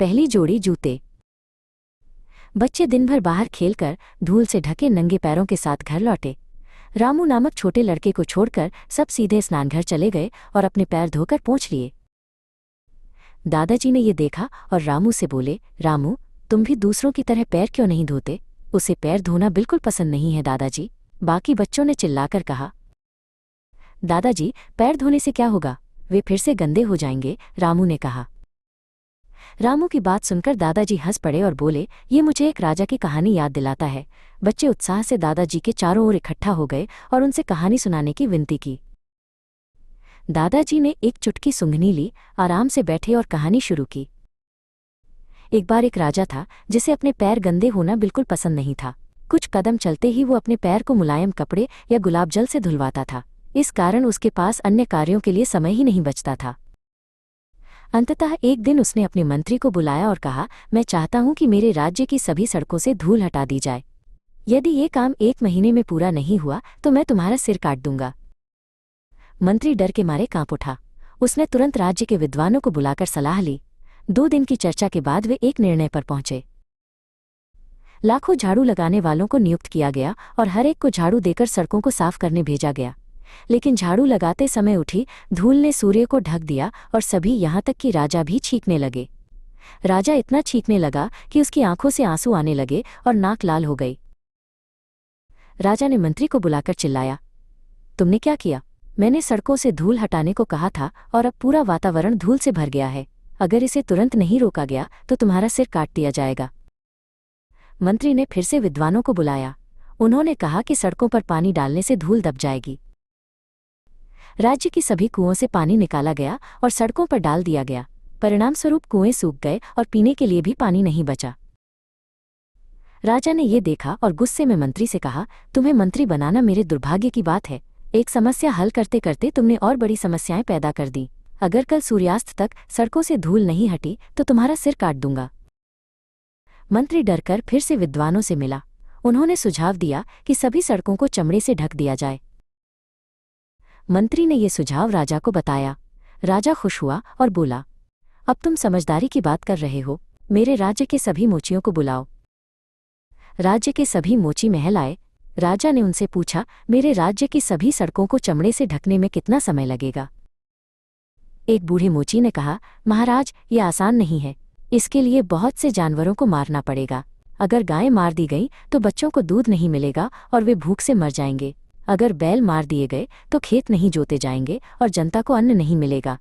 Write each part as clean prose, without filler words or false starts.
पहली जोड़ी जूते। बच्चे दिन भर बाहर खेलकर धूल से ढके नंगे पैरों के साथ घर लौटे। रामू नामक छोटे लड़के को छोड़कर सब सीधे स्नानघर चले गए और अपने पैर धोकर पोंछ लिए। दादाजी ने ये देखा और रामू से बोले, रामू, तुम भी दूसरों की तरह पैर क्यों नहीं धोते? उसे पैर धोना बिल्कुल पसंद नहीं है दादाजी। बाकी बच्चों ने चिल्लाकर कहा। दादाजी, पैर धोने से क्या होगा? वे फिर से गंदे हो जाएंगे, रामू ने कहा। रामू की बात सुनकर दादाजी हंस पड़े और बोले, ये मुझे एक राजा की कहानी याद दिलाता है। बच्चे उत्साह से दादाजी के चारों ओर इकट्ठा हो गए और उनसे कहानी सुनाने की विनती की। दादाजी ने एक चुटकी सूंघनी ली, आराम से बैठे और कहानी शुरू की। एक बार एक राजा था जिसे अपने पैर गंदे होना बिल्कुल पसंद नहीं था। कुछ कदम चलते ही वो अपने पैर को मुलायम कपड़े या गुलाब जल से धुलवाता था। इस कारण उसके पास अन्य कार्यों के लिए समय ही नहीं बचता था। अंततः एक दिन उसने अपने मंत्री को बुलाया और कहा, मैं चाहता हूं कि मेरे राज्य की सभी सड़कों से धूल हटा दी जाए। यदि ये काम 1 महीने में पूरा नहीं हुआ तो मैं तुम्हारा सिर काट दूंगा। मंत्री डर के मारे कांप उठा। उसने तुरंत राज्य के विद्वानों को बुलाकर सलाह ली। 2 दिन की चर्चा के बाद वे एक निर्णय पर पहुंचे। लाखों झाड़ू लगाने वालों को नियुक्त किया गया और हर एक को झाड़ू देकर सड़कों को साफ करने भेजा गया। लेकिन झाड़ू लगाते समय उठी धूल ने सूर्य को ढक दिया और सभी यहाँ तक कि राजा भी छींकने लगे। राजा इतना छींकने लगा कि उसकी आंखों से आंसू आने लगे और नाक लाल हो गई। राजा ने मंत्री को बुलाकर चिल्लाया, तुमने क्या किया? मैंने सड़कों से धूल हटाने को कहा था और अब पूरा वातावरण धूल से भर गया है। अगर इसे तुरंत नहीं रोका गया तो तुम्हारा सिर काट दिया जाएगा। मंत्री ने फिर से विद्वानों को बुलाया। उन्होंने कहा कि सड़कों पर पानी डालने से धूल दब जाएगी। राज्य की सभी कुओं से पानी निकाला गया और सड़कों पर डाल दिया गया। परिणामस्वरूप कुएं सूख गए और पीने के लिए भी पानी नहीं बचा। राजा ने ये देखा और गुस्से में मंत्री से कहा, तुम्हें मंत्री बनाना मेरे दुर्भाग्य की बात है। एक समस्या हल करते करते तुमने और बड़ी समस्याएं पैदा कर दी। अगर कल सूर्यास्त तक सड़कों से धूल नहीं हटी तो तुम्हारा सिर काट दूंगा। मंत्री डरकर फिर से विद्वानों से मिला। उन्होंने सुझाव दिया कि सभी सड़कों को चमड़े से ढक दिया जाए। मंत्री ने यह सुझाव राजा को बताया। राजा खुश हुआ और बोला, अब तुम समझदारी की बात कर रहे हो। मेरे राज्य के सभी मोचियों को बुलाओ। राज्य के सभी मोची महल आए। राजा ने उनसे पूछा, मेरे राज्य की सभी सड़कों को चमड़े से ढकने में कितना समय लगेगा? एक बूढ़े मोची ने कहा, महाराज, ये आसान नहीं है। इसके लिए बहुत से जानवरों को मारना पड़ेगा। अगर गायें मार दी गईं तो बच्चों को दूध नहीं मिलेगा और वे भूख से मर जाएंगे। अगर बैल मार दिए गए तो खेत नहीं जोते जाएंगे और जनता को अन्न नहीं मिलेगा।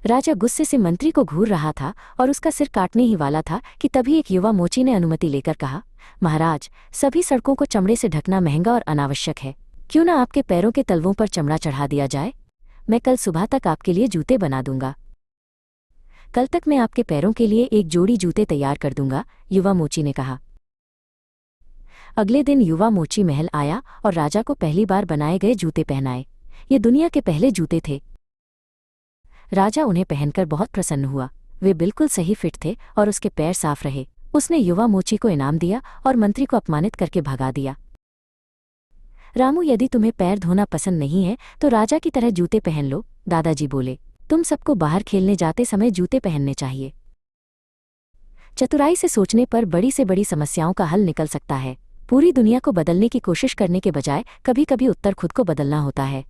राजा गुस्से से मंत्री को घूर रहा था और उसका सिर काटने ही वाला था कि तभी एक युवा मोची ने अनुमति लेकर कहा, महाराज, सभी सड़कों को चमड़े से ढकना महंगा और अनावश्यक है। क्यों न आपके पैरों के तलवों पर चमड़ा चढ़ा दिया जाए? मैं कल सुबह तक आपके लिए जूते बना दूंगा। कल तक मैं आपके पैरों के लिए एक जोड़ी जूते तैयार कर दूंगा, युवा मोची ने कहा। अगले दिन युवा मोची महल आया और राजा को पहली बार बनाए गए जूते पहनाए। ये दुनिया के पहले जूते थे। राजा उन्हें पहनकर बहुत प्रसन्न हुआ। वे बिल्कुल सही फिट थे और उसके पैर साफ रहे। उसने युवा मोची को इनाम दिया और मंत्री को अपमानित करके भगा दिया। रामू, यदि तुम्हें पैर धोना पसंद नहीं है तो राजा की तरह जूते पहन लो, दादाजी बोले। तुम सबको बाहर खेलने जाते समय जूते पहनने चाहिए। चतुराई से सोचने पर बड़ी से बड़ी समस्याओं का हल निकल सकता है। पूरी दुनिया को बदलने की कोशिश करने के बजाय कभी कभी उत्तर खुद को बदलना होता है।